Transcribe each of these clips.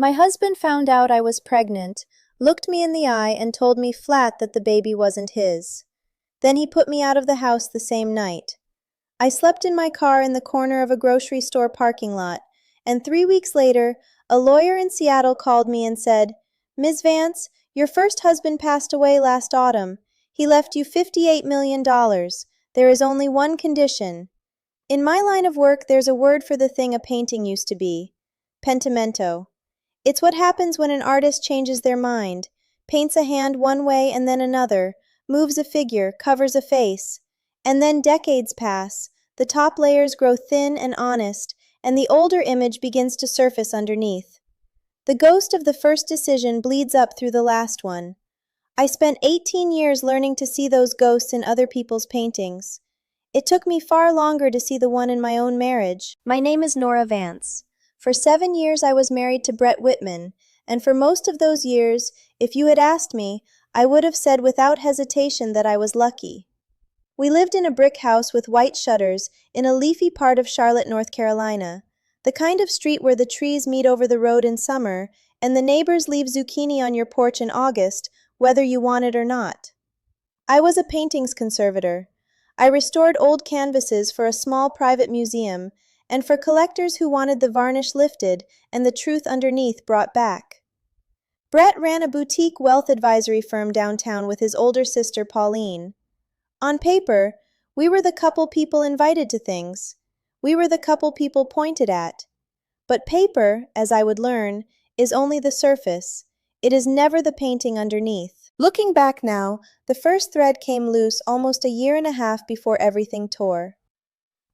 My husband found out I was pregnant, looked me in the eye, and told me flat that the baby wasn't his. Then he put me out of the house the same night. I slept in my car in the corner of a grocery store parking lot, and 3 weeks later, a lawyer in Seattle called me and said, "Ms. Vance, your first husband passed away last autumn. He left you $58 million. There is only one condition." In my line of work, there's a word for the thing a painting used to be: pentimento. It's what happens when an artist changes their mind, paints a hand one way and then another, moves a figure, covers a face. And then decades pass, the top layers grow thin and honest, and the older image begins to surface underneath. The ghost of the first decision bleeds up through the last one. I spent 18 years learning to see those ghosts in other people's paintings. It took me far longer to see the one in my own marriage. My name is Nora Vance. For 7 years I was married to Brett Whitman, and for most of those years, if you had asked me, I would have said without hesitation that I was lucky. We lived in a brick house with white shutters in a leafy part of Charlotte, North Carolina, the kind of street where the trees meet over the road in summer and the neighbors leave zucchini on your porch in August, whether you want it or not. I was a paintings conservator. I restored old canvases for a small private museum and for collectors who wanted the varnish lifted and the truth underneath brought back. Brett ran a boutique wealth advisory firm downtown with his older sister Pauline. On paper, we were the couple people invited to things. We were the couple people pointed at. But paper, as I would learn, is only the surface. It is never the painting underneath. Looking back now, the first thread came loose almost a year and a half before everything tore.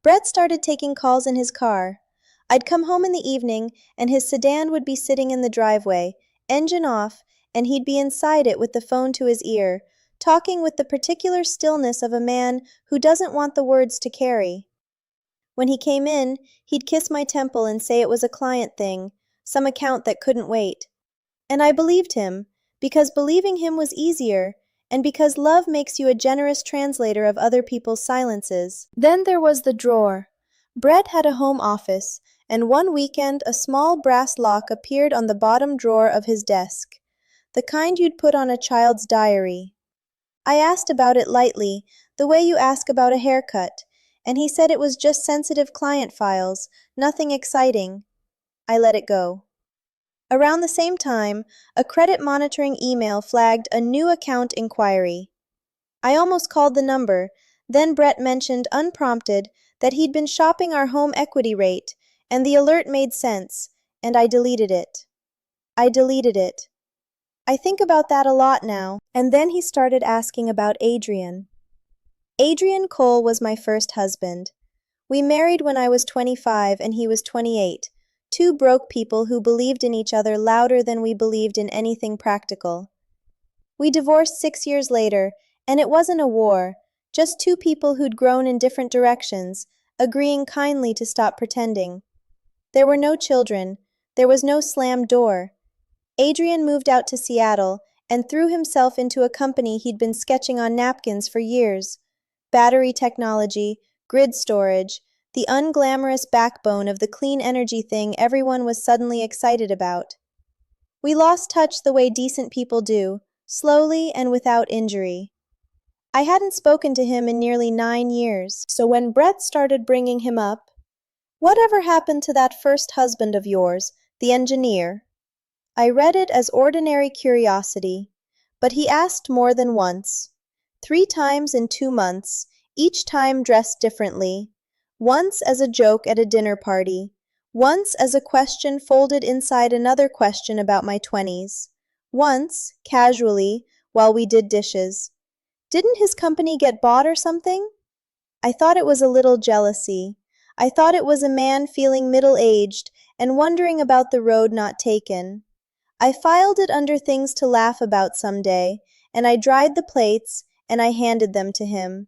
Brett started taking calls in his car. I'd come home in the evening, and his sedan would be sitting in the driveway, engine off, and he'd be inside it with the phone to his ear, talking with the particular stillness of a man who doesn't want the words to carry. When he came in, he'd kiss my temple and say it was a client thing, some account that couldn't wait. And I believed him, because believing him was easier, and because love makes you a generous translator of other people's silences. Then there was the drawer. Brett had a home office, and one weekend a small brass lock appeared on the bottom drawer of his desk, the kind you'd put on a child's diary. I asked about it lightly, the way you ask about a haircut, and he said it was just sensitive client files, nothing exciting. I let it go. Around the same time, a credit monitoring email flagged a new account inquiry. I almost called the number, then Brett mentioned unprompted that he'd been shopping our home equity rate, and the alert made sense, and I deleted it. I think about that a lot now. And then he started asking about Adrian. Adrian Cole was my first husband. We married when I was 25 and he was 28, two broke people who believed in each other louder than we believed in anything practical. We divorced 6 years later, and it wasn't a war, just two people who'd grown in different directions, agreeing kindly to stop pretending. There were no children. There was no slammed door. Adrian moved out to Seattle and threw himself into a company he'd been sketching on napkins for years. Battery technology, grid storage, the unglamorous backbone of the clean energy thing everyone was suddenly excited about. We lost touch the way decent people do, slowly and without injury. I hadn't spoken to him in nearly 9 years, so when Brett started bringing him up, "Whatever happened to that first husband of yours, the engineer?" I read it as ordinary curiosity, but he asked more than once. 3 times in 2 months, each time dressed differently. Once as a joke at a dinner party. Once as a question folded inside another question about my 20s. Once, casually, while we did dishes. Didn't his company get bought or something? I thought it was a little jealousy. I thought it was a man feeling middle-aged and wondering about the road not taken. I filed it under things to laugh about someday, and I dried the plates, and I handed them to him.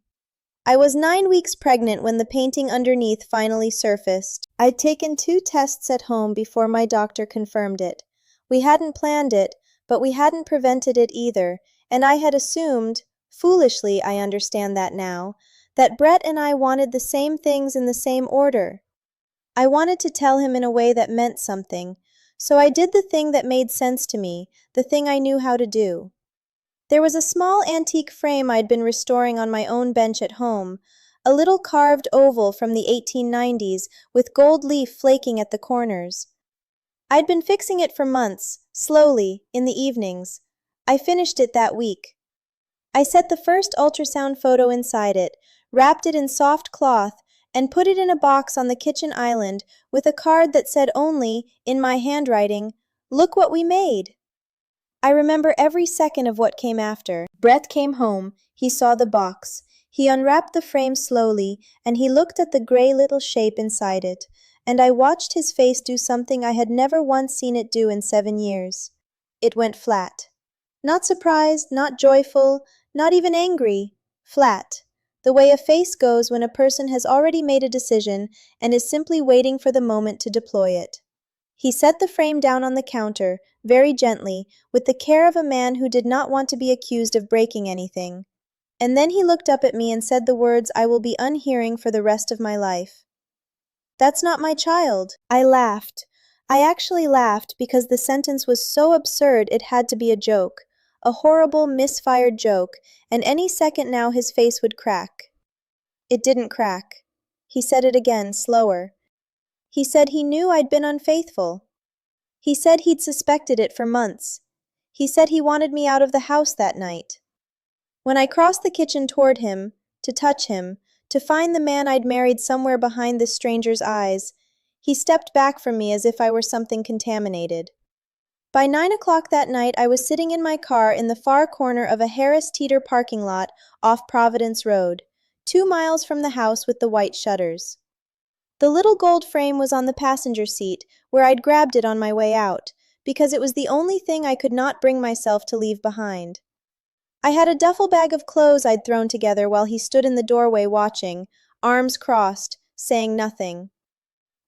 I was 9 weeks pregnant when the painting underneath finally surfaced. I'd taken 2 tests at home before my doctor confirmed it. We hadn't planned it, but we hadn't prevented it either, and I had assumed, foolishly I understand that now, that Brett and I wanted the same things in the same order. I wanted to tell him in a way that meant something, So I did the thing that made sense to me, the thing I knew how to do. There was a small antique frame I'd been restoring on my own bench at home, a little carved oval from the 1890s with gold leaf flaking at the corners. I'd been fixing it for months, slowly, in the evenings. I finished it that week. I set the first ultrasound photo inside it, wrapped it in soft cloth, and put it in a box on the kitchen island with a card that said only, in my handwriting, "Look what we made." I remember every second of what came after. Brett came home, he saw the box. He unwrapped the frame slowly, and he looked at the gray little shape inside it, and I watched his face do something I had never once seen it do in 7 years. It went flat. Not surprised, not joyful, not even angry. Flat. The way a face goes when a person has already made a decision and is simply waiting for the moment to deploy it. He set the frame down on the counter, very gently, with the care of a man who did not want to be accused of breaking anything. And then he looked up at me and said the words I will be unhearing for the rest of my life. "That's not my child." I laughed. I actually laughed because the sentence was so absurd it had to be a joke, a horrible, misfired joke, and any second now his face would crack. It didn't crack. He said it again, slower. He said he knew I'd been unfaithful. He said he'd suspected it for months. He said he wanted me out of the house that night. When I crossed the kitchen toward him, to touch him, to find the man I'd married somewhere behind this stranger's eyes, he stepped back from me as if I were something contaminated. By 9 o'clock that night, I was sitting in my car in the far corner of a Harris Teeter parking lot off Providence Road, 2 miles from the house with the white shutters. The little gold frame was on the passenger seat, where I'd grabbed it on my way out, because it was the only thing I could not bring myself to leave behind. I had a duffel bag of clothes I'd thrown together while he stood in the doorway watching, arms crossed, saying nothing.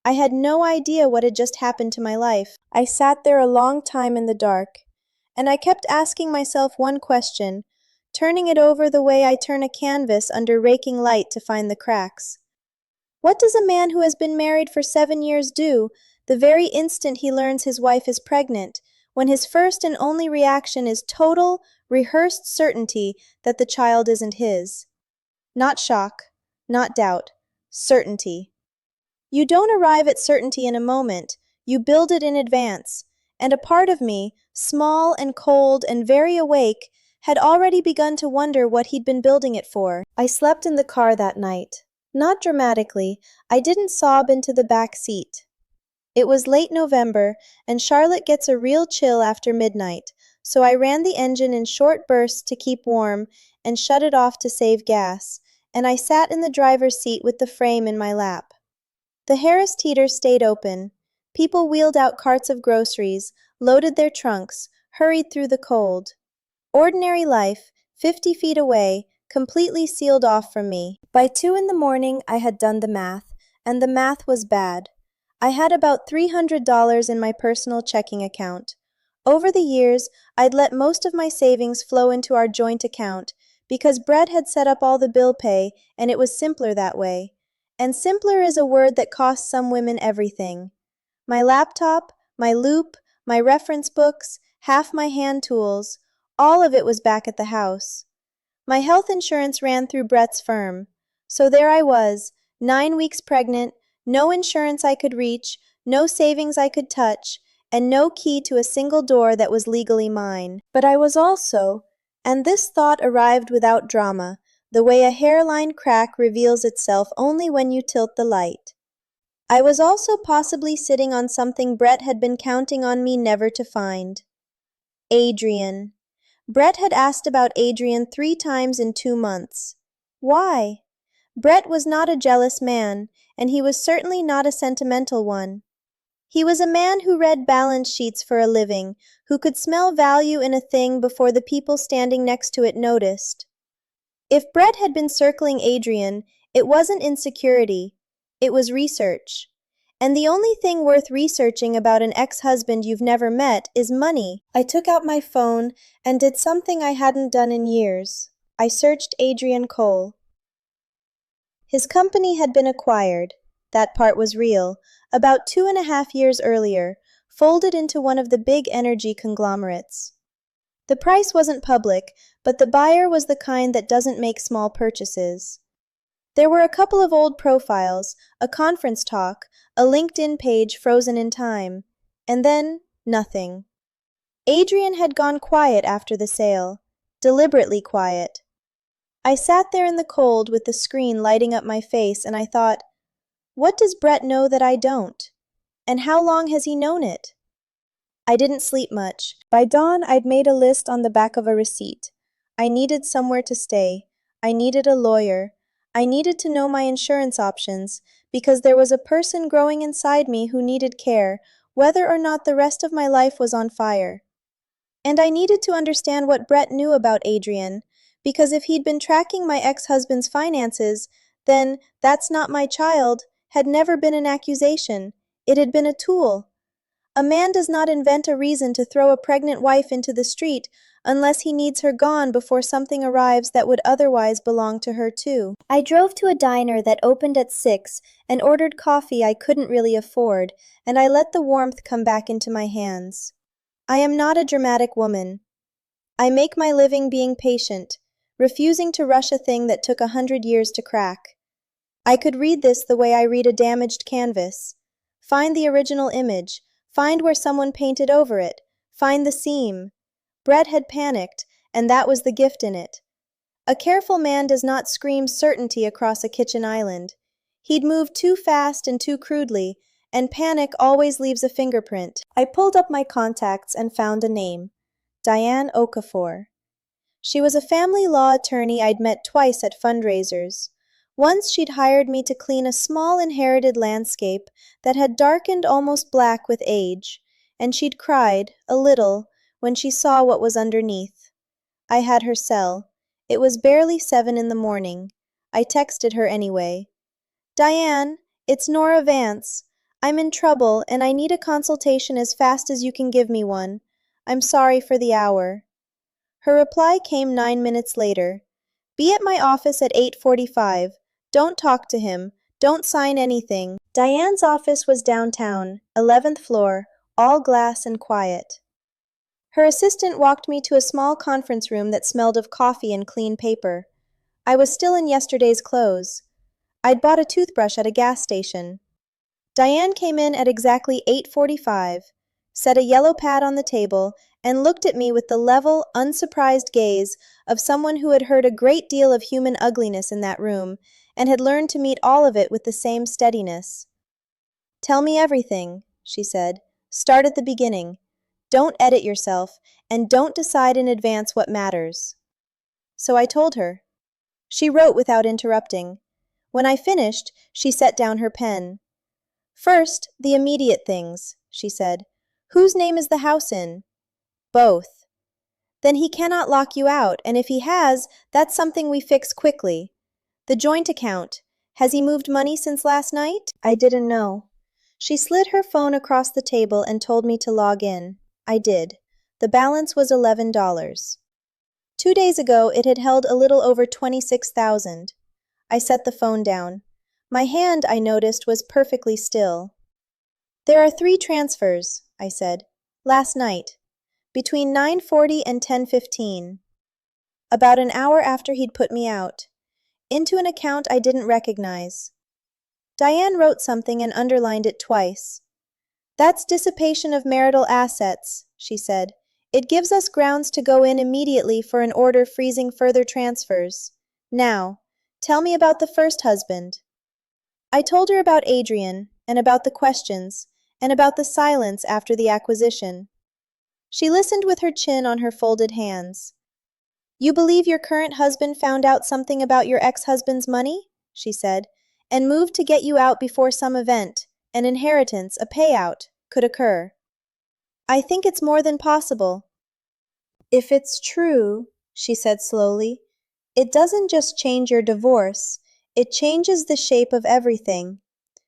I had no idea what had just happened to my life. I sat there a long time in the dark, and I kept asking myself one question, turning it over the way I turn a canvas under raking light to find the cracks. What does a man who has been married for 7 years do the very instant he learns his wife is pregnant, when his first and only reaction is total, rehearsed certainty that the child isn't his? Not shock, not doubt, certainty. You don't arrive at certainty in a moment, you build it in advance, and a part of me, small and cold and very awake, had already begun to wonder what he'd been building it for. I slept in the car that night. Not dramatically, I didn't sob into the back seat. It was late November, and Charlotte gets a real chill after midnight, so I ran the engine in short bursts to keep warm and shut it off to save gas, and I sat in the driver's seat with the frame in my lap. The Harris Teeter stayed open. People wheeled out carts of groceries, loaded their trunks, hurried through the cold. Ordinary life, 50 feet away, completely sealed off from me. By 2 in the morning, I had done the math, and the math was bad. I had about $300 in my personal checking account. Over the years, I'd let most of my savings flow into our joint account, because Brett had set up all the bill pay, and it was simpler that way. And simpler is a word that costs some women everything. My laptop, my loop, my reference books, half my hand tools, all of it was back at the house. My health insurance ran through Brett's firm. So there I was, 9 weeks pregnant, no insurance I could reach, no savings I could touch, and no key to a single door that was legally mine. But I was also, and this thought arrived without drama, the way a hairline crack reveals itself only when you tilt the light. I was also possibly sitting on something Brett had been counting on me never to find. Adrian. Brett had asked about Adrian 3 times in 2 months. Why? Brett was not a jealous man, and he was certainly not a sentimental one. He was a man who read balance sheets for a living, who could smell value in a thing before the people standing next to it noticed. If Brett had been circling Adrian, it wasn't insecurity, it was research. And the only thing worth researching about an ex-husband you've never met is money. I took out my phone and did something I hadn't done in years. I searched Adrian Cole. His company had been acquired, that part was real, about 2.5 years earlier, folded into one of the big energy conglomerates. The price wasn't public, but the buyer was the kind that doesn't make small purchases. There were a couple of old profiles, a conference talk, a LinkedIn page frozen in time, and then nothing. Adrian had gone quiet after the sale, deliberately quiet. I sat there in the cold with the screen lighting up my face, and I thought, what does Brett know that I don't? And how long has he known it? I didn't sleep much. By dawn, I'd made a list on the back of a receipt. I needed somewhere to stay. I needed a lawyer. I needed to know my insurance options, because there was a person growing inside me who needed care, whether or not the rest of my life was on fire. And I needed to understand what Brett knew about Adrian, because if he'd been tracking my ex-husband's finances, then "that's not my child" had never been an accusation. It had been a tool. A man does not invent a reason to throw a pregnant wife into the street unless he needs her gone before something arrives that would otherwise belong to her too. I drove to a diner that opened at 6 and ordered coffee I couldn't really afford, and I let the warmth come back into my hands. I am not a dramatic woman. I make my living being patient, refusing to rush a thing that took 100 years to crack. I could read this the way I read a damaged canvas. Find the original image, find where someone painted over it, find the seam. Brett had panicked, and that was the gift in it. A careful man does not scream certainty across a kitchen island. He'd moved too fast and too crudely, and panic always leaves a fingerprint. I pulled up my contacts and found a name. Diane Okafor. She was a family law attorney I'd met twice at fundraisers. Once she'd hired me to clean a small inherited landscape that had darkened almost black with age, and she'd cried, a little, when she saw what was underneath. I had her cell. It was barely 7 in the morning. I texted her anyway. "Diane, it's Nora Vance. I'm in trouble and I need a consultation as fast as you can give me one. I'm sorry for the hour." Her reply came 9 minutes later. "Be at my office at 8:45. Don't talk to him. Don't sign anything." Diane's office was downtown, 11th floor, all glass and quiet. Her assistant walked me to a small conference room that smelled of coffee and clean paper. I was still in yesterday's clothes. I'd bought a toothbrush at a gas station. Diane came in at exactly 8:45, set a yellow pad on the table, and looked at me with the level, unsurprised gaze of someone who had heard a great deal of human ugliness in that room and had learned to meet all of it with the same steadiness. "Tell me everything," she said. "Start at the beginning. Don't edit yourself, and don't decide in advance what matters." So I told her. She wrote without interrupting. When I finished, she set down her pen. "First, the immediate things," she said. "Whose name is the house in?" "Both." "Then he cannot lock you out, and if he has, that's something we fix quickly. The joint account. Has he moved money since last night?" I didn't know. She slid her phone across the table and told me to log in. I did. The balance was $11. 2 days ago, it had held a little over 26,000. I set the phone down. My hand, I noticed, was perfectly still. "There are 3 transfers," I said. "Last night. Between 9:40 and 10:15. About an hour after he'd put me out. Into an account I didn't recognize." Diane wrote something and underlined it twice. "That's dissipation of marital assets," she said. "It gives us grounds to go in immediately for an order freezing further transfers. Now, tell me about the first husband." I told her about Adrian, and about the questions, and about the silence after the acquisition. She listened with her chin on her folded hands. "You believe your current husband found out something about your ex-husband's money?" she said, "and moved to get you out before some event, an inheritance, a payout, could occur." "I think it's more than possible." "If it's true," she said slowly, "it doesn't just change your divorce, it changes the shape of everything."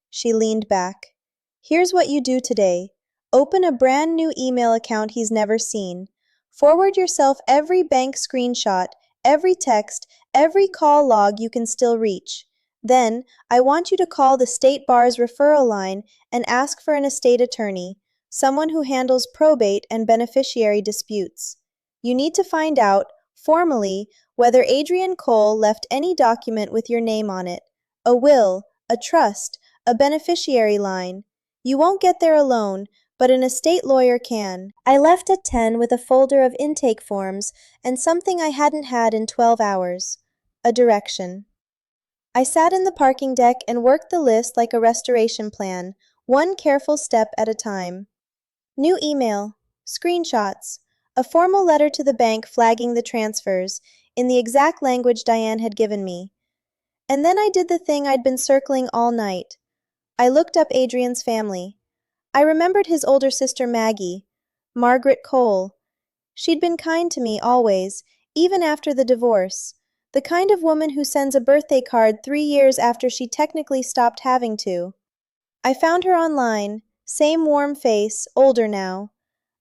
She leaned back. "Here's what you do today. Open a brand new email account he's never seen. Forward yourself every bank screenshot, every text, every call log you can still reach. Then, I want you to call the State Bar's referral line and ask for an estate attorney. someone who handles probate and beneficiary disputes. You need to find out, formally, whether Adrian Cole left any document with your name on it, a will, a trust, a beneficiary line. You won't get there alone, but an estate lawyer can. I left at 10 with a folder of intake forms and something I hadn't had in 12 hours. A direction. I sat in the parking deck and worked the list like a restoration plan, one careful step at a time. New email, screenshots, a formal letter to the bank flagging the transfers, in the exact language Diane had given me. And then I did the thing I'd been circling all night. I looked up Adrian's family. I remembered his older sister Maggie, Margaret Cole. She'd been kind to me always, even after the divorce, the kind of woman who sends a birthday card 3 years after she technically stopped having to. I found her online, same warm face, older now.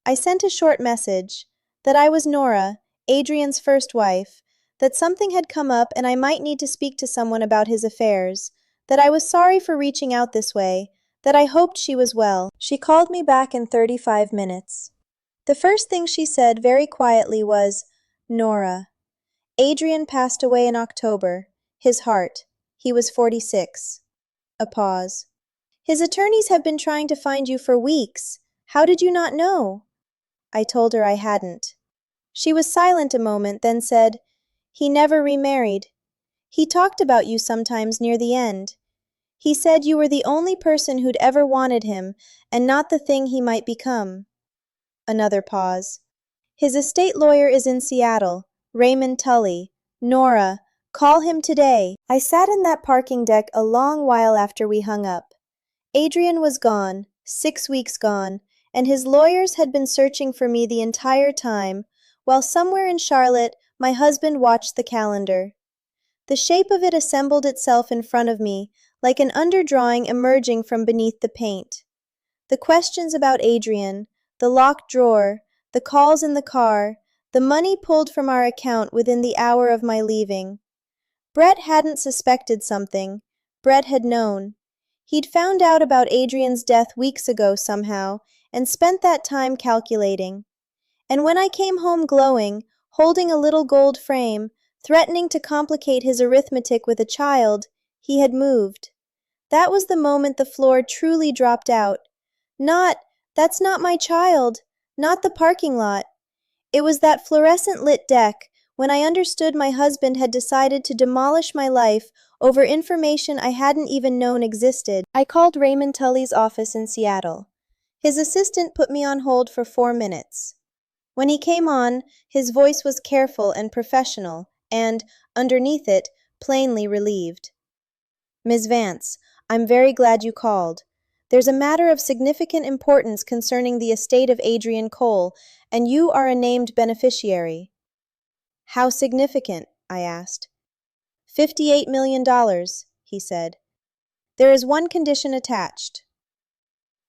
I sent a short message, that I was Nora, Adrian's first wife, that something had come up and I might need to speak to someone about his affairs, that I was sorry for reaching out this way, that I hoped she was well. She called me back in 35 minutes. The first thing she said very quietly was, "Nora, Adrian passed away in October. His heart. He was 46. A pause. "His attorneys have been trying to find you for weeks. How did you not know?" I told her I hadn't. She was silent a moment, then said, "He never remarried. He talked about you sometimes near the end. He said you were the only person who'd ever wanted him, and not the thing he might become." Another pause. "His estate lawyer is in Seattle, Raymond Tully. Nora, call him today." I sat in that parking deck a long while after we hung up. Adrian was gone, 6 weeks gone, and his lawyers had been searching for me the entire time, while somewhere in Charlotte, my husband watched the calendar. The shape of it assembled itself in front of me, like an underdrawing emerging from beneath the paint. The questions about Adrian, the locked drawer, the calls in the car, the money pulled from our account within the hour of my leaving. Brett hadn't suspected something. Brett had known. He'd found out about Adrian's death weeks ago somehow, and spent that time calculating. And when I came home glowing, holding a little gold frame, threatening to complicate his arithmetic with a child, he had moved. That was the moment the floor truly dropped out. Not, "That's not my child," not the parking lot. It was that fluorescent lit deck, when I understood my husband had decided to demolish my life over information I hadn't even known existed. I called Raymond Tully's office in Seattle. His assistant put me on hold for 4 minutes. When he came on, his voice was careful and professional, and, underneath it, plainly relieved. "Ms. Vance, I'm very glad you called. There's a matter of significant importance concerning the estate of Adrian Cole, and you are a named beneficiary." "How significant?" I asked. $58 million, he said. "There is one condition attached."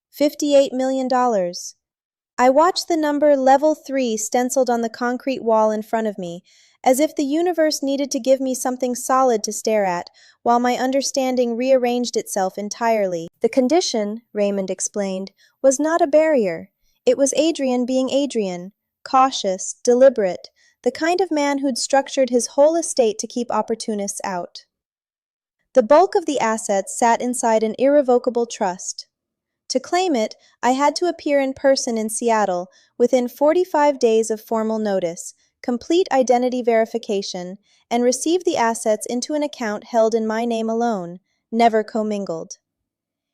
$58 million. I watched the number level 3 stenciled on the concrete wall in front of me, as if the universe needed to give me something solid to stare at, while my understanding rearranged itself entirely. The condition, Raymond explained, was not a barrier. It was Adrian being Adrian, cautious, deliberate, the kind of man who'd structured his whole estate to keep opportunists out. The bulk of the assets sat inside an irrevocable trust. To claim it, I had to appear in person in Seattle within 45 days of formal notice, complete identity verification, and receive the assets into an account held in my name alone, never commingled.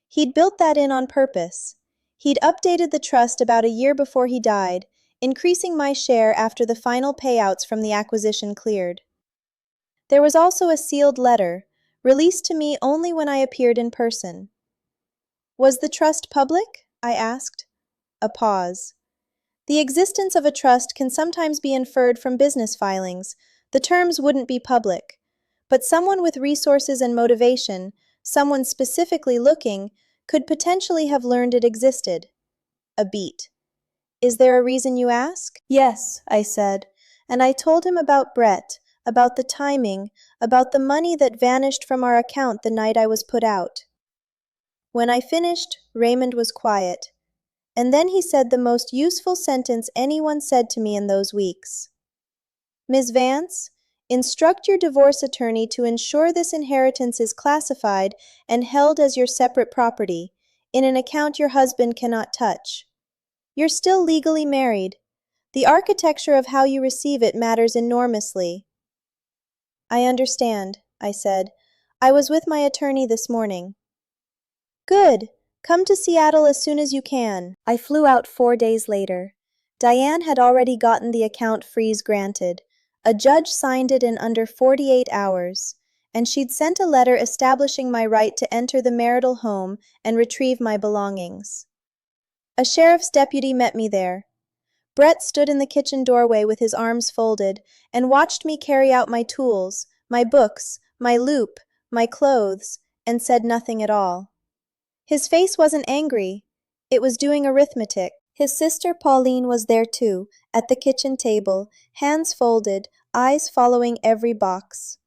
He'd built that in on purpose. He'd updated the trust about a year before he died, increasing my share after the final payouts from the acquisition cleared. There was also a sealed letter, released to me only when I appeared in person. "Was the trust public?" I asked. A pause. "The existence of a trust can sometimes be inferred from business filings. The terms wouldn't be public. But someone with resources and motivation, someone specifically looking, could potentially have learned it existed." A beat. "Is there a reason you ask?" "Yes," I said, and I told him about Brett, about the timing, about the money that vanished from our account the night I was put out. When I finished, Raymond was quiet. And then he said the most useful sentence anyone said to me in those weeks. Ms. Vance, instruct your divorce attorney to ensure this inheritance is classified and held as your separate property, in an account your husband cannot touch. You're still legally married. The architecture of how you receive it matters enormously. I understand, I said. I was with my attorney this morning. Good. Come to Seattle as soon as you can. I flew out 4 days later. Diane had already gotten the account freeze granted. A judge signed it in under 48 hours, and she'd sent a letter establishing my right to enter the marital home and retrieve my belongings. A sheriff's deputy met me there. Brett stood in the kitchen doorway with his arms folded and watched me carry out my tools, my books, my loop, my clothes, and said nothing at all. His face wasn't angry. It was doing arithmetic. His sister Pauline was there too, at the kitchen table, hands folded, eyes following every box.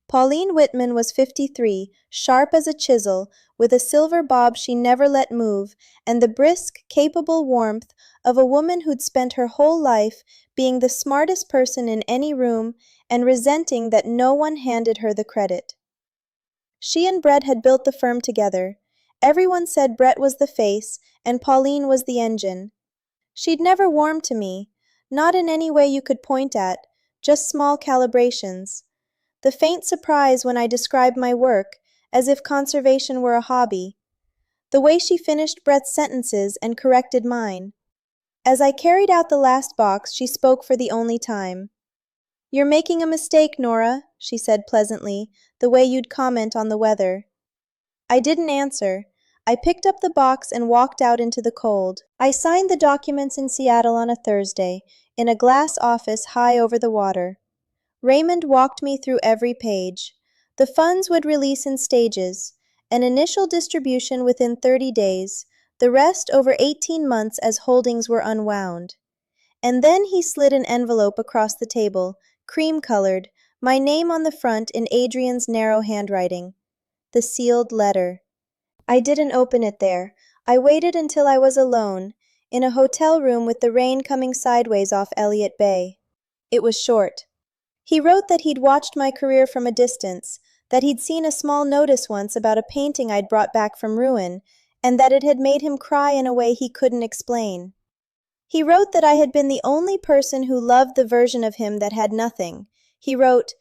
Pauline Whitman was 53, sharp as a chisel, with a silver bob she never let move, and the brisk, capable warmth of a woman who'd spent her whole life being the smartest person in any room and resenting that no one handed her the credit. She and Brett had built the firm together. Everyone said Brett was the face and Pauline was the engine. She'd never warmed to me, not in any way you could point at, just small calibrations. The faint surprise when I described my work, as if conservation were a hobby. The way she finished Brett's sentences and corrected mine. As I carried out the last box, she spoke for the only time. "You're making a mistake, Nora," she said pleasantly, the way you'd comment on the weather. I didn't answer. I picked up the box and walked out into the cold. I signed the documents in Seattle on a Thursday, in a glass office high over the water. Raymond walked me through every page. The funds would release in stages, an initial distribution within 30 days, the rest over 18 months as holdings were unwound. And then he slid an envelope across the table, cream-colored, my name on the front in Adrian's narrow handwriting. The sealed letter. I didn't open it there. I waited until I was alone, in a hotel room with the rain coming sideways off Elliott Bay. It was short. He wrote that he'd watched my career from a distance, that he'd seen a small notice once about a painting I'd brought back from ruin, and that it had made him cry in a way he couldn't explain. He wrote that I had been the only person who loved the version of him that had nothing. He wrote,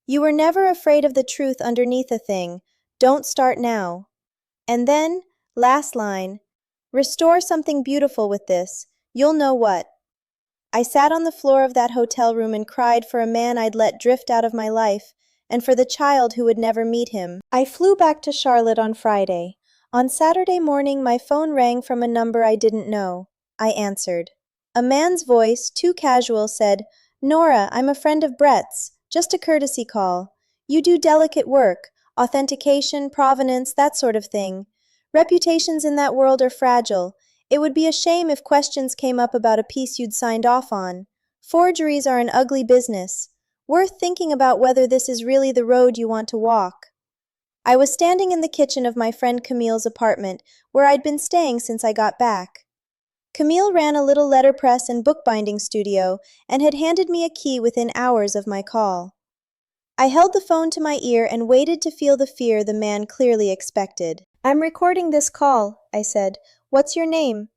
"You were never afraid of the truth underneath a thing. Don't start now." And then, last line, "Restore something beautiful with this. You'll know what." I sat on the floor of that hotel room and cried for a man I'd let drift out of my life, and for the child who would never meet him. I flew back to Charlotte on Friday. On Saturday morning, my phone rang from a number I didn't know. I answered. A man's voice, too casual, said, "Nora, I'm a friend of Brett's. Just a courtesy call. You do delicate work. Authentication, provenance, that sort of thing. Reputations in that world are fragile. It would be a shame if questions came up about a piece you'd signed off on. Forgeries are an ugly business. Worth thinking about whether this is really the road you want to walk." I was standing in the kitchen of my friend Camille's apartment, where I'd been staying since I got back. Camille ran a little letterpress and bookbinding studio and had handed me a key within hours of my call. I held the phone to my ear and waited to feel the fear the man clearly expected. "I'm recording this call," I said. "What's your name?"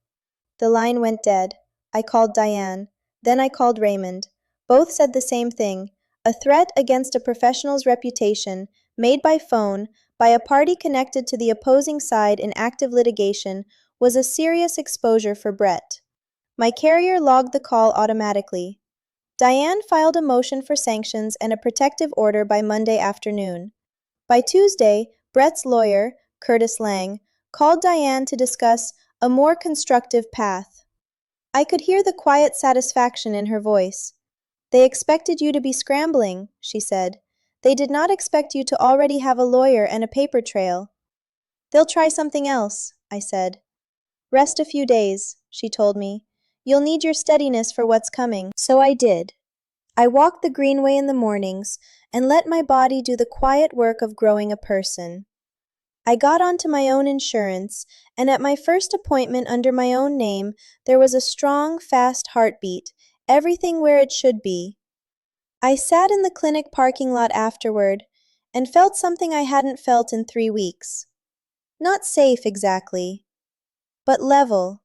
The line went dead. I called Diane. Then I called Raymond. Both said the same thing. A threat against a professional's reputation, made by phone, by a party connected to the opposing side in active litigation, was a serious exposure for Brett. My carrier logged the call automatically. Diane filed a motion for sanctions and a protective order by Monday afternoon. By Tuesday, Brett's lawyer, Curtis Lang, called Diane to discuss a more constructive path. I could hear the quiet satisfaction in her voice. "They expected you to be scrambling," she said. "They did not expect you to already have a lawyer and a paper trail." "They'll try something else," I said. "Rest a few days," she told me. "You'll need your steadiness for what's coming." So I did. I walked the greenway in the mornings and let my body do the quiet work of growing a person. I got onto my own insurance, and at my first appointment under my own name, there was a strong, fast heartbeat, everything where it should be. I sat in the clinic parking lot afterward and felt something I hadn't felt in 3 weeks. Not safe exactly, but level,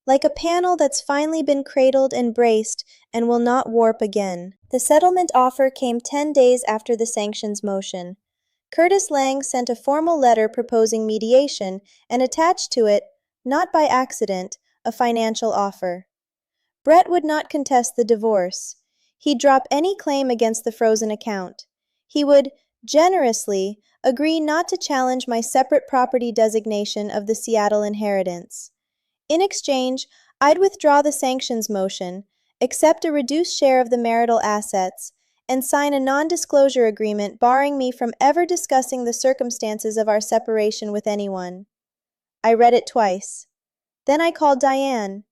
like a panel that's finally been cradled and braced and will not warp again. The settlement offer came 10 days after the sanctions motion. Curtis Lang sent a formal letter proposing mediation and attached to it, not by accident, a financial offer. Brett would not contest the divorce. He'd drop any claim against the frozen account. He would, generously, agree not to challenge my separate property designation of the Seattle inheritance. In exchange, I'd withdraw the sanctions motion, accept a reduced share of the marital assets, and sign a non-disclosure agreement barring me from ever discussing the circumstances of our separation with anyone. I read it twice. Then I called Diane.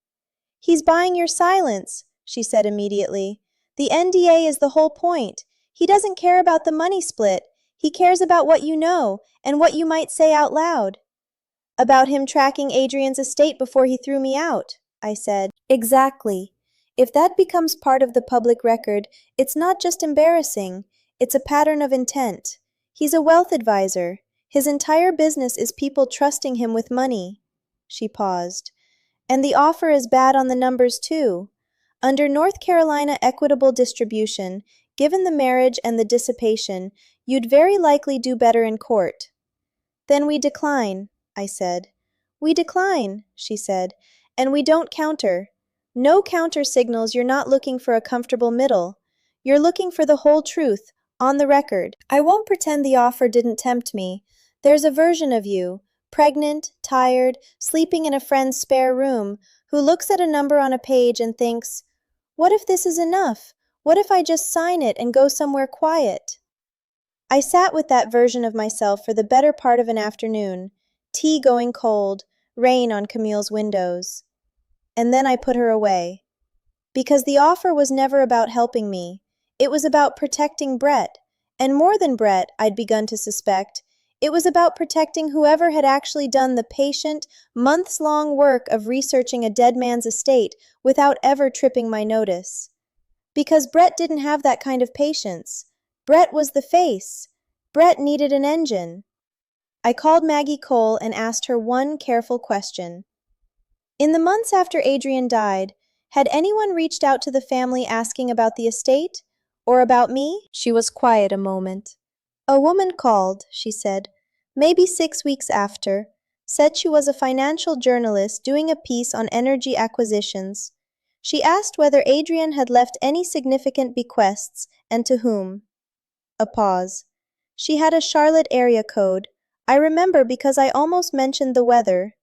"He's buying your silence," she said immediately. "The NDA is the whole point. He doesn't care about the money split. He cares about what you know and what you might say out loud." "About him tracking Adrian's estate before he threw me out," I said. "Exactly. If that becomes part of the public record, it's not just embarrassing, it's a pattern of intent. He's a wealth advisor. His entire business is people trusting him with money." She paused. "And the offer is bad on the numbers too. Under North Carolina equitable distribution, given the marriage and the dissipation, you'd very likely do better in court." "Then we decline," I said. "We decline," she said, "and we don't counter. No counter signals you're not looking for a comfortable middle. You're looking for the whole truth, on the record. I won't pretend the offer didn't tempt me. There's a version of you, pregnant, tired, sleeping in a friend's spare room, who looks at a number on a page and thinks, 'What if this is enough? What if I just sign it and go somewhere quiet?' I sat with that version of myself for the better part of an afternoon, tea going cold, rain on Camille's windows. And then I put her away. Because the offer was never about helping me. It was about protecting Brett. And more than Brett, I'd begun to suspect, it was about protecting whoever had actually done the patient, months-long work of researching a dead man's estate without ever tripping my notice. Because Brett didn't have that kind of patience. Brett was the face. Brett needed an engine. I called Maggie Cole and asked her one careful question. In the months after Adrian died, had anyone reached out to the family asking about the estate? Or about me? She was quiet a moment. "A woman called," she said, "maybe 6 weeks after. Said she was a financial journalist doing a piece on energy acquisitions. She asked whether Adrian had left any significant bequests and to whom." A pause. "She had a Charlotte area code. I remember because I almost mentioned the weather."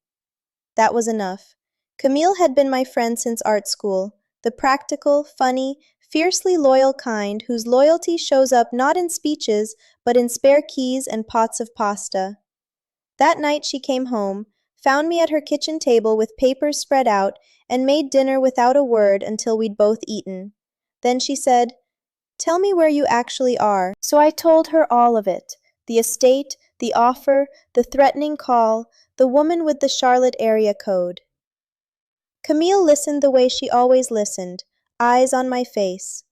That was enough. Camille had been my friend since art school, the practical, funny, fiercely loyal kind whose loyalty shows up not in speeches but in spare keys and pots of pasta. That night she came home, found me at her kitchen table with papers spread out, and made dinner without a word until we'd both eaten. Then she said, "Tell me where you actually are." So I told her all of it, the estate, the offer, the threatening call, the woman with the Charlotte area code. Camille listened the way she always listened, eyes on my face.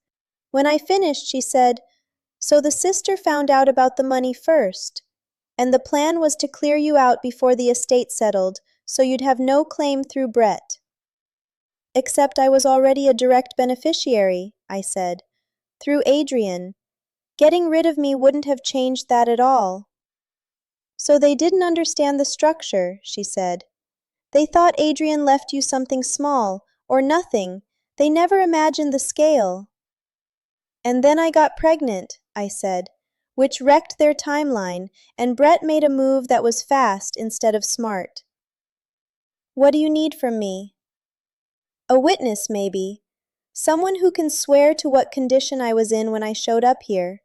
When I finished, she said, "So the sister found out about the money first, and the plan was to clear you out before the estate settled, so you'd have no claim through Brett." "Except I was already a direct beneficiary," I said, "through Adrian. Getting rid of me wouldn't have changed that at all." "So they didn't understand the structure," she said. "They thought Adrian left you something small, or nothing. They never imagined the scale." "And then I got pregnant," I said, "which wrecked their timeline, and Brett made a move that was fast instead of smart." "What do you need from me?" "A witness, maybe. Someone who can swear to what condition I was in when I showed up here."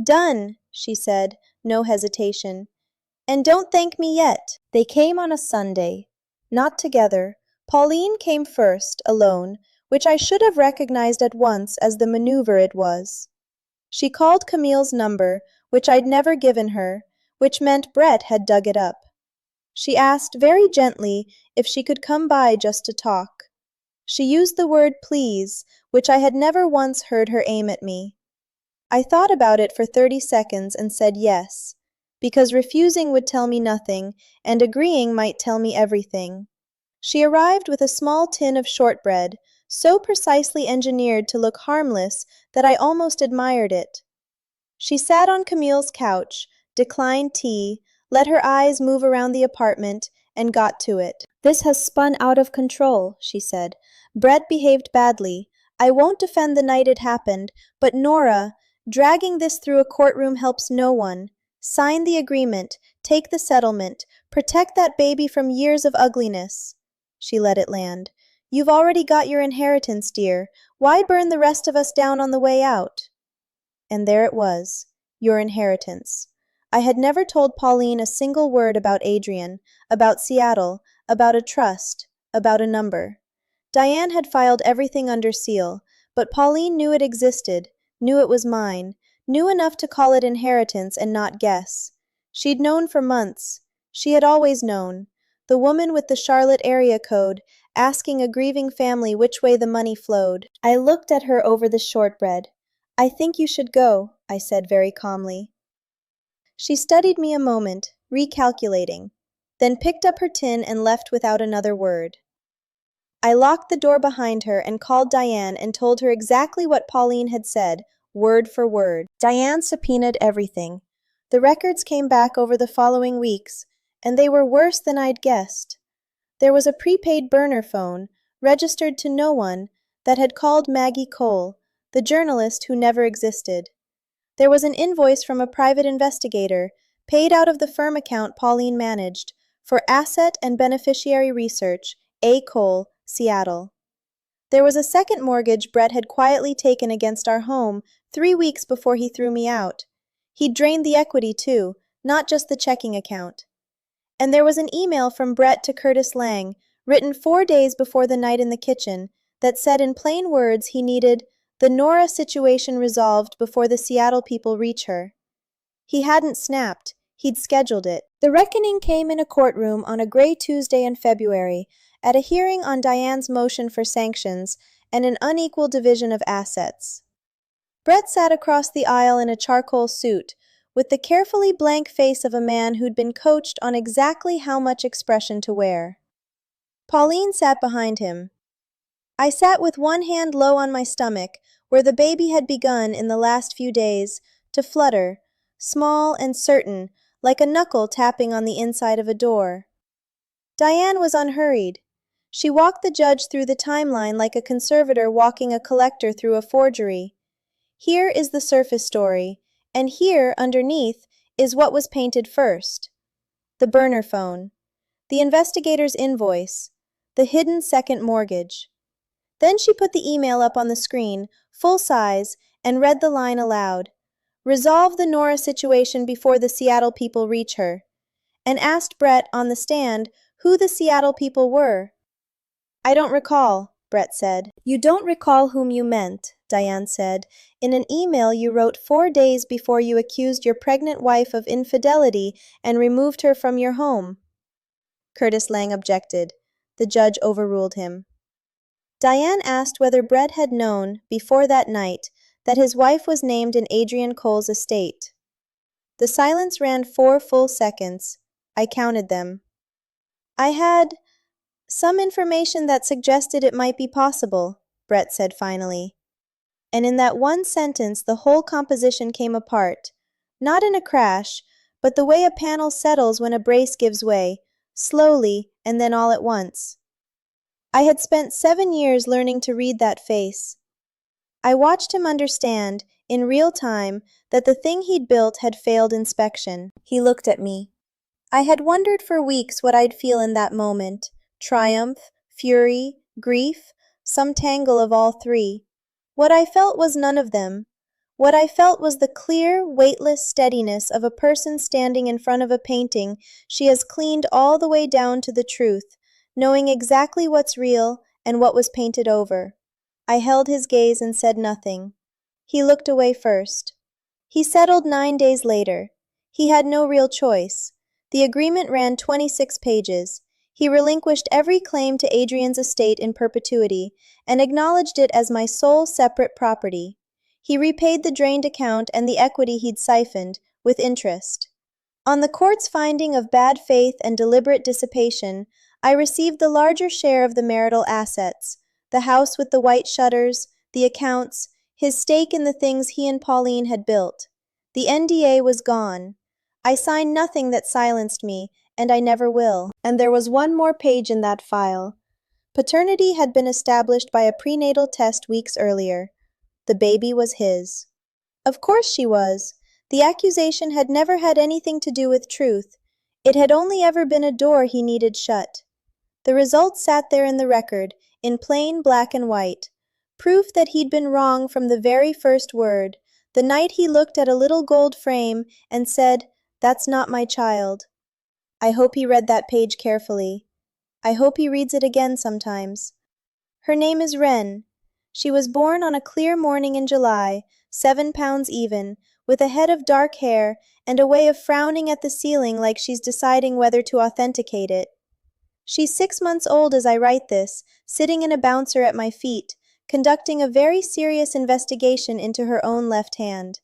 "Done," she said, no hesitation. "And don't thank me yet." They came on a Sunday. Not together. Pauline came first, alone, which I should have recognized at once as the maneuver it was. She called Camille's number, which I'd never given her, which meant Brett had dug it up. She asked very gently if she could come by just to talk. She used the word please, which I had never once heard her aim at me. I thought about it for 30 seconds and said yes, because refusing would tell me nothing, and agreeing might tell me everything. She arrived with a small tin of shortbread, so precisely engineered to look harmless that I almost admired it. She sat on Camille's couch, declined tea, let her eyes move around the apartment, and got to it. "This has spun out of control," she said. "Brett behaved badly. I won't defend the night it happened, but Nora, dragging this through a courtroom helps no one. Sign the agreement, take the settlement, protect that baby from years of ugliness." She let it land. "You've already got your inheritance, dear. Why burn the rest of us down on the way out?" And there it was, your inheritance. I had never told Pauline a single word about Adrian, about Seattle, about a trust, about a number. Diane had filed everything under seal, but Pauline knew it existed, knew it was mine, knew enough to call it inheritance and not guess. She'd known for months. She had always known. The woman with the Charlotte area code, asking a grieving family which way the money flowed. I looked at her over the shortbread. "I think you should go," I said very calmly. She studied me a moment, recalculating, then picked up her tin and left without another word. I locked the door behind her and called Diane and told her exactly what Pauline had said, word for word. Diane subpoenaed everything. The records came back over the following weeks, and they were worse than I'd guessed. There was a prepaid burner phone, registered to no one, that had called Maggie Cole, the journalist who never existed. There was an invoice from a private investigator, paid out of the firm account Pauline managed, for asset and beneficiary research, A. Cole, Seattle. There was a second mortgage Brett had quietly taken against our home 3 weeks before he threw me out. He'd drained the equity too, not just the checking account. And there was an email from Brett to Curtis Lang, written 4 days before the night in the kitchen, that said in plain words he needed the Nora situation resolved before the Seattle people reach her. He hadn't snapped. He'd scheduled it. The reckoning came in a courtroom on a gray Tuesday in February, at a hearing on Diane's motion for sanctions and an unequal division of assets. Brett sat across the aisle in a charcoal suit, with the carefully blank face of a man who'd been coached on exactly how much expression to wear. Pauline sat behind him. I sat with one hand low on my stomach, where the baby had begun in the last few days to flutter, small and certain, like a knuckle tapping on the inside of a door. Diane was unhurried. She walked the judge through the timeline like a conservator walking a collector through a forgery. Here is the surface story, and here, underneath, is what was painted first. The burner phone, the investigator's invoice, the hidden second mortgage. Then she put the email up on the screen, full size, and read the line aloud. "Resolve the Nora situation before the Seattle people reach her," and asked Brett on the stand who the Seattle people were. "I don't recall," Brett said. "You don't recall whom you meant," Diane said, "in an email you wrote 4 days before you accused your pregnant wife of infidelity and removed her from your home." Curtis Lang objected. The judge overruled him. Diane asked whether Brett had known, before that night, that his wife was named in Adrian Cole's estate. The silence ran 4 full seconds. I counted them. "I had some information that suggested it might be possible," Brett said finally. And in that one sentence the whole composition came apart, not in a crash, but the way a panel settles when a brace gives way, slowly and then all at once. I had spent 7 years learning to read that face. I watched him understand, in real time, that the thing he'd built had failed inspection. He looked at me. I had wondered for weeks what I'd feel in that moment. Triumph, fury, grief, some tangle of all three. What I felt was none of them. What I felt was the clear, weightless steadiness of a person standing in front of a painting she has cleaned all the way down to the truth, knowing exactly what's real and what was painted over. I held his gaze and said nothing. He looked away first. He settled 9 days later. He had no real choice. The agreement ran 26 pages. He relinquished every claim to Adrian's estate in perpetuity and acknowledged it as my sole separate property. He repaid the drained account and the equity he'd siphoned, with interest. On the court's finding of bad faith and deliberate dissipation, I received the larger share of the marital assets, the house with the white shutters, the accounts, his stake in the things he and Pauline had built. The NDA was gone. I signed nothing that silenced me, and I never will. And there was one more page in that file. Paternity had been established by a prenatal test weeks earlier. The baby was his. Of course she was. The accusation had never had anything to do with truth. It had only ever been a door he needed shut. The result sat there in the record, in plain black and white. Proof that he'd been wrong from the very first word, the night he looked at a little gold frame and said, "That's not my child." I hope he read that page carefully. I hope he reads it again sometimes. Her name is Wren. She was born on a clear morning in July, 7 pounds even, with a head of dark hair and a way of frowning at the ceiling like she's deciding whether to authenticate it. She's 6 months old as I write this, sitting in a bouncer at my feet, conducting a very serious investigation into her own left hand.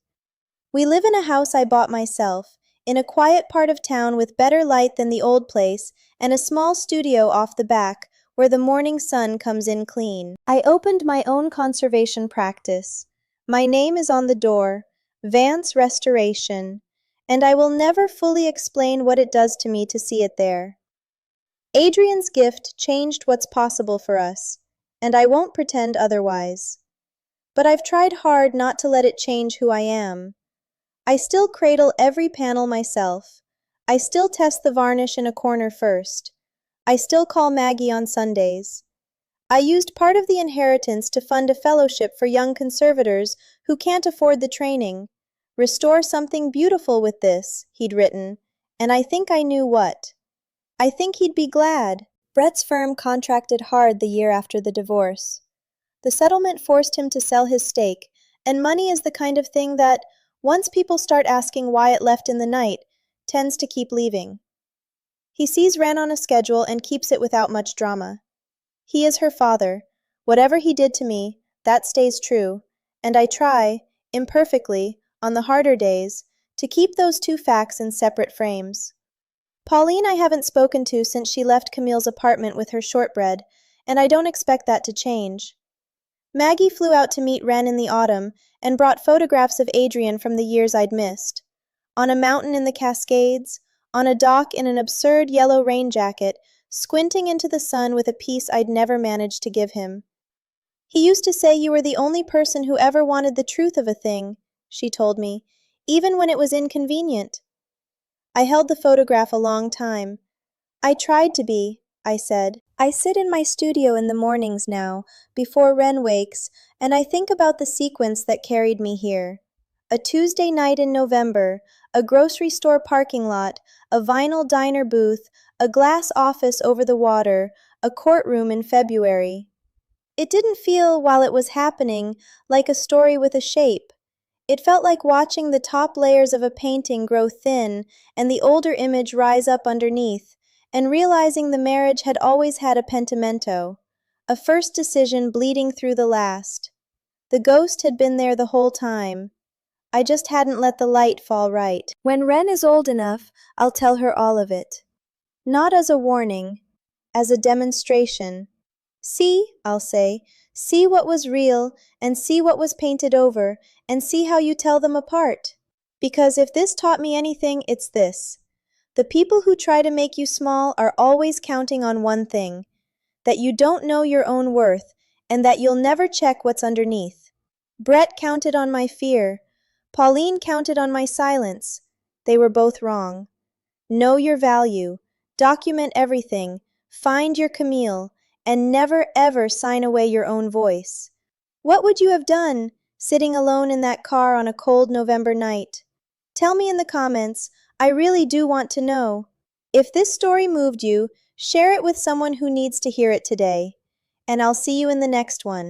We live in a house I bought myself, in a quiet part of town with better light than the old place, and a small studio off the back, where the morning sun comes in clean. I opened my own conservation practice. My name is on the door, Vance Restoration, and I will never fully explain what it does to me to see it there. Adrian's gift changed what's possible for us, and I won't pretend otherwise. But I've tried hard not to let it change who I am. I still cradle every panel myself. I still test the varnish in a corner first. I still call Maggie on Sundays. I used part of the inheritance to fund a fellowship for young conservators who can't afford the training. Restore something beautiful with this, he'd written, and I think I knew what. I think he'd be glad. Brett's firm contracted hard the year after the divorce. The settlement forced him to sell his stake, and money is the kind of thing that, once people start asking why it left in the night, tends to keep leaving. He sees Wren on a schedule and keeps it without much drama. He is her father. Whatever he did to me, that stays true, and I try, imperfectly, on the harder days, to keep those two facts in separate frames. Pauline I haven't spoken to since she left Camille's apartment with her shortbread, and I don't expect that to change. Maggie flew out to meet Wren in the autumn and brought photographs of Adrian from the years I'd missed. On a mountain in the Cascades, on a dock in an absurd yellow rain jacket, squinting into the sun with a piece I'd never managed to give him. He used to say you were the only person who ever wanted the truth of a thing, she told me, even when it was inconvenient. I held the photograph a long time. I tried to be, I said. I sit in my studio in the mornings now, before Wren wakes, and I think about the sequence that carried me here. A Tuesday night in November, a grocery store parking lot, a vinyl diner booth, a glass office over the water, a courtroom in February. It didn't feel, while it was happening, like a story with a shape. It felt like watching the top layers of a painting grow thin and the older image rise up underneath, and realizing the marriage had always had a pentimento, a first decision bleeding through the last. The ghost had been there the whole time. I just hadn't let the light fall right. When Wren is old enough, I'll tell her all of it. Not as a warning, as a demonstration. See, I'll say, see what was real, and see what was painted over, and see how you tell them apart. Because if this taught me anything, it's this. The people who try to make you small are always counting on one thing, that you don't know your own worth, and that you'll never check what's underneath. Brett counted on my fear. Pauline counted on my silence. They were both wrong. Know your value. Document everything. Find your Camille, and never ever sign away your own voice. What would you have done, sitting alone in that car on a cold November night? Tell me in the comments. I really do want to know. If this story moved you, share it with someone who needs to hear it today. And I'll see you in the next one.